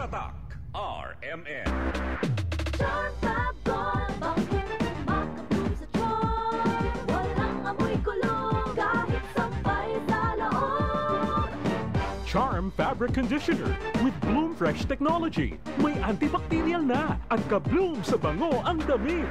Tatak RMN. Charm Fab Gold, bakit makapulong sa charm? Walang amoy kulong, kahit sampay sa loob. Charm Fabric Conditioner with Bloom Fresh Technology. May antibacterial na at ka-bloom sa bango ang damit.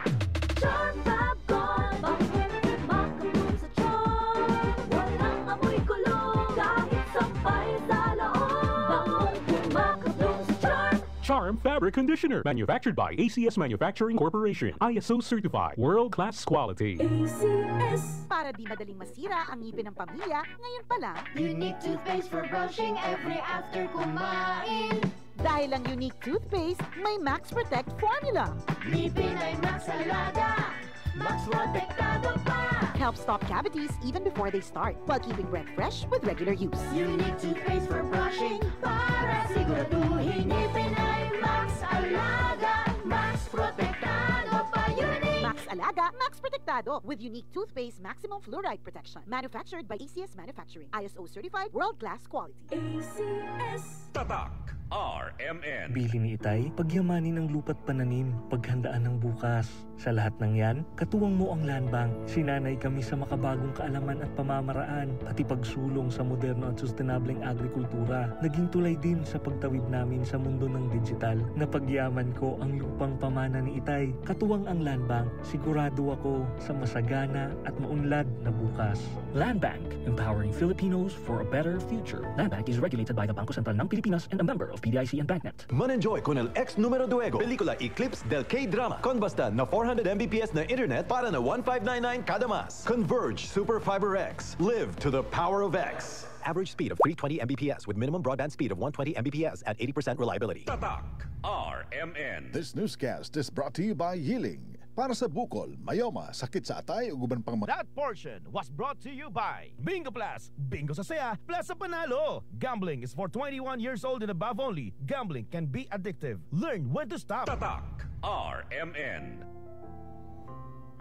Charm Fab Gold, bakit makapulong sa charm? Walang amoy kulong, kahit sampay sa loob. Bangong makapulong sa charm. Charm Fabric Conditioner, manufactured by ACS Manufacturing Corporation. ISO certified, world-class quality. ACS. Para di madaling masira ang ngipin ng pamilya, ngayon pa lang, Unique toothpaste for brushing every after kumain. dahil ang unique toothpaste, may Max Protect formula. Ngipin ay Max Alaga, Max Protektado pa. Helps stop cavities even before they start, while keeping breath fresh with regular use. Unique toothpaste for brushing para siguraduhin ngipin ay Max Alaga, Max Protektado pa. Unique. Max Alaga, Max Protectado with unique toothpaste maximum fluoride protection. Manufactured by ACS Manufacturing. ISO certified, world-class quality. ACS. Tatak RMN. Bili ni Itay, pagyamanin ang lupa't pananim, paghandaan ng bukas. Sa lahat ng yan, katuwang mo ang Land Bank. Sinanay kami sa makabagong kaalaman at pamamaraan, pati pagsulong sa moderno at sustainableng agrikultura. Naging tulay din sa pagtawid namin sa mundo ng digital. Napagyaman ko ang lupang pamana ni Itay. Katuwang ang Land Bank, sigurado ako sa masagana at maunlad na bukas. Land Bank, empowering Filipinos for a better future. Land Bank is regulated by the Bangko Sentral ng Pilipinas and a member of PDIC and BancNet. Man-enjoy con el ex numero duego. Pelikula Eclipse del K-Drama. Con basta na 400 Mbps na internet para na 1599 kada mas. Converge Super Fiber X. Live to the power of X. Average speed of 320 Mbps with minimum broadband speed of 120 Mbps at 80% reliability. Tatak RMN. This newscast is brought to you by Yiling. Para sa bukol, mayoma, sakit sa atay, ug uban pang That portion was brought to you by Bingo Plus. Bingo sa saya, plus sa panalo. Gambling is for 21 years old and above only. Gambling can be addictive. Learn when to stop. Tatak RMN.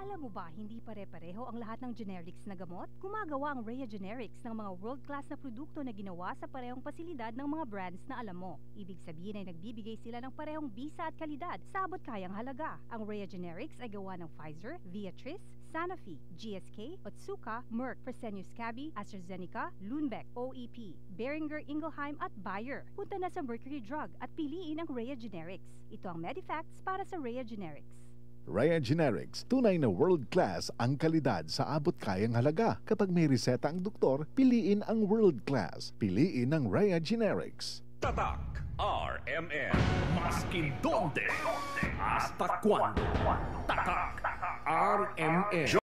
Alam mo ba, hindi pare-pareho ang lahat ng generics na gamot? Gumagawa ang Rhea Generics ng mga world-class na produkto na ginawa sa parehong pasilidad ng mga brands na alam mo. Ibig sabihin ay nagbibigay sila ng parehong bisa at kalidad sa abot kayang halaga. Ang Rhea Generics ay gawa ng Pfizer, Viatris, Sanofi, GSK, Otsuka, Merck, Fresenius Kabi, AstraZeneca, Lundbeck, OEP, Boehringer Ingelheim at Bayer. Punta na sa Mercury Drug at piliin ang Rhea Generics. Ito ang Medifacts para sa Rhea Generics. Rhea Generics, tunay na world-class ang kalidad sa abot kayang halaga. Kapag may reseta ang doktor, piliin ang world-class. Piliin ang Rhea Generics. Tatak RMN. Maskin donde, hasta cuando. Tatak RMN.